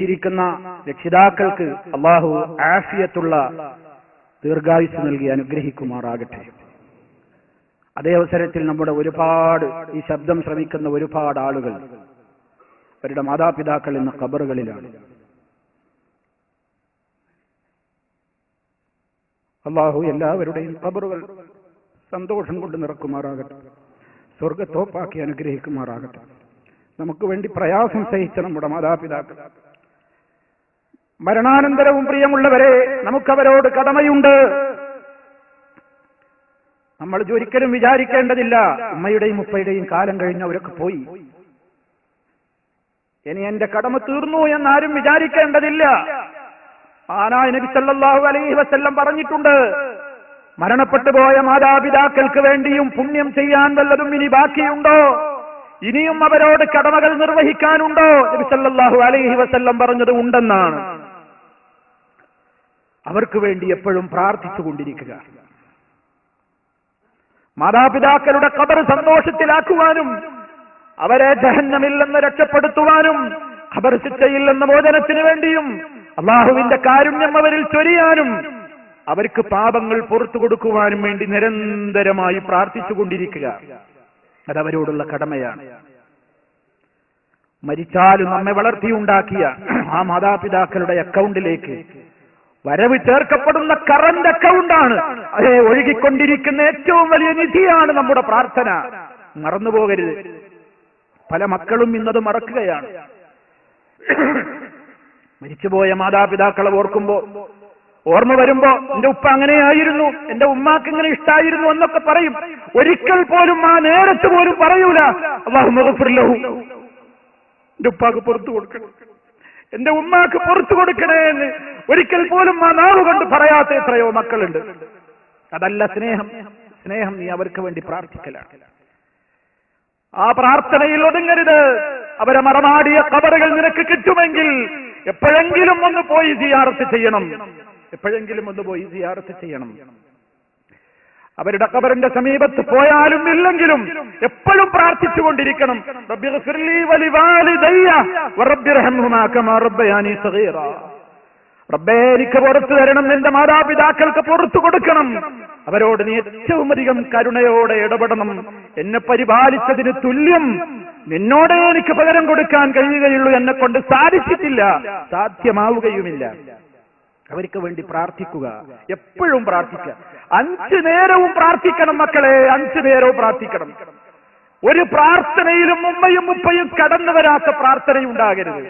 ജീവിച്ചിരിക്കുന്ന രക്ഷിതാക്കൾക്ക് അള്ളാഹു ആഫിയത്തുള്ള ദീർഘായുസ് നൽകി അനുഗ്രഹിക്കുമാറാകട്ടെ. അതേ അവസരത്തിൽ നമ്മുടെ ഒരുപാട് ഈ ശബ്ദം ശ്രമിക്കുന്ന ഒരുപാട് ആളുകൾ അവരുടെ മാതാപിതാക്കൾ ഇന്ന് ഖബറുകളിലാണ്. അള്ളാഹു എല്ലാവരുടെയും ഖബറുകൾ സന്തോഷം കൊണ്ട് നിറക്കുമാറാകട്ടെ, സ്വർഗത്തോപ്പാക്കി അനുഗ്രഹിക്കുമാറാകട്ടെ. നമുക്ക് വേണ്ടി പ്രയാസം സഹിച്ച നമ്മുടെ മാതാപിതാക്കൾ, മരണാനന്തരവും പ്രിയമുള്ളവരെ നമുക്കവരോട് കടമയുണ്ട്. നമ്മൾ ഒരിക്കലും വിചാരിക്കേണ്ടതില്ല ഉമ്മയുടെയും ഉപ്പയുടെയും കാലം കഴിഞ്ഞവരൊക്കെ പോയി, ഇനി എന്റെ കടമ തീർന്നു എന്നാരും വിചാരിക്കേണ്ടതില്ല. ആനായ നബി സല്ലല്ലാഹു അലൈഹി വസല്ലം പറഞ്ഞിട്ടുണ്ട്, മരണപ്പെട്ടു പോയ മാതാപിതാക്കൾക്ക് വേണ്ടിയും പുണ്യം ചെയ്യാൻ വല്ലതും ഇനി ബാക്കിയുണ്ടോ, ഇനിയും അവരോട് കടമകൾ നിർവഹിക്കാനുണ്ടോ? നബി സല്ലല്ലാഹു അലൈഹി വസല്ലം പറഞ്ഞത് ഉണ്ടെന്നാണ്. അവർക്ക് വേണ്ടി എപ്പോഴും പ്രാർത്ഥിച്ചുകൊണ്ടിരിക്കുക, മാതാപിതാക്കളുടെ ഖബർ സന്തോഷത്തിലാക്കുവാനും അവരെ ജഹന്നമിൽ നിന്ന് രക്ഷപ്പെടുത്തുവാനും ഖബർ ശിക്ഷയിൽ നിന്ന് മോചനത്തിന് വേണ്ടിയും അള്ളാഹുവിന്റെ കാരുണ്യം അവരിൽ ചൊരിയാനും അവർക്ക് പാപങ്ങൾ പുറത്തു കൊടുക്കുവാനും വേണ്ടി നിരന്തരമായി പ്രാർത്ഥിച്ചുകൊണ്ടിരിക്കുക, അതവരോടുള്ള കടമയാണ്. മരിച്ചാലും നമ്മെ വളർത്തിയുണ്ടാക്കിയ ആ മാതാപിതാക്കളുടെ അക്കൗണ്ടിലേക്ക് വരവ് ചേർക്കപ്പെടുന്ന കറന്റ് അക്കൗണ്ടാണ്. അതേ ഒഴുകിക്കൊണ്ടിരിക്കുന്ന ഏറ്റവും വലിയ നിധിയാണ് നമ്മുടെ പ്രാർത്ഥന. മറന്നുപോകരുത്. പല മക്കളും ഇന്നത് മറക്കുകയാണ്. മരിച്ചുപോയ മാതാപിതാക്കളെ ഓർമ്മ വരുമ്പോ എന്റെ ഉപ്പ അങ്ങനെയായിരുന്നു, എന്റെ ഉമ്മാക്ക് ഇങ്ങനെ ഇഷ്ടായിരുന്നു എന്നൊക്കെ പറയും. ഒരിക്കൽ പോലും ആ നേരത്ത് പോലും പറയൂല അല്ലാഹു മഗ്ഫിർ ലഹു, എന്റെ ഉപ്പാക്ക് പുറത്തു കൊടുക്കണം, എന്റെ ഉമ്മാക്ക് പുറത്തു കൊടുക്കണേ എന്ന് ഒരിക്കൽ പോലും ആ നാവ് കൊണ്ട് പറയാത്ത എത്രയോ മക്കളുണ്ട്. അതല്ല സ്നേഹം. സ്നേഹം നീ അവർക്ക് വേണ്ടി പ്രാർത്ഥിക്കലാണ്. ആ പ്രാർത്ഥനയിൽ ഒതുങ്ങരുത്. അവരെ മറമാടിയ ഖബറുകൾ നിനക്ക് കിട്ടുമെങ്കിൽ എപ്പോഴെങ്കിലും ഒന്ന് പോയി സിയാറത്ത് ചെയ്യണം, എപ്പോഴെങ്കിലും ഒന്ന് പോയി സിയാറത്ത് ചെയ്യണം. അവരുടെ ഖബറിന്റെ സമീപത്ത് പോയാലും ഇല്ലെങ്കിലും എപ്പോഴും പ്രാർത്ഥിച്ചുകൊണ്ടിരിക്കണം, റബ്ബിഗ്ഫിർലി വലിവാലിദയ്യ വറബ്ബിർഹംഹുമാ കമാ റബ്ബയാനി സഗീറ. റബ്ബേ എനിക്ക് പുറത്തു തരണം, എന്റെ മാതാപിതാക്കൾക്ക് പുറത്തു കൊടുക്കണം, അവരോട് നീ ഏറ്റവും അധികം കരുണയോടെ ഇടപെടണം, എന്നെ പരിപാലിച്ചതിന് തുല്യം നിന്നോടേ എനിക്ക് പകരം കൊടുക്കാൻ കഴിയുകയുള്ളൂ, എന്നെ കൊണ്ട് സാധിച്ചിട്ടില്ല, സാധ്യമാവുകയുമില്ല. അവർക്ക് വേണ്ടി പ്രാർത്ഥിക്കുക, എപ്പോഴും പ്രാർത്ഥിക്കുക. 5 നേരവും പ്രാർത്ഥിക്കണം മക്കളെ, 5 നേരവും പ്രാർത്ഥിക്കണം. ഒരു പ്രാർത്ഥനയിലും ഉമ്മയും ഉപ്പയും കടന്നു വരാത്ത പ്രാർത്ഥനയുണ്ടാകരുത്.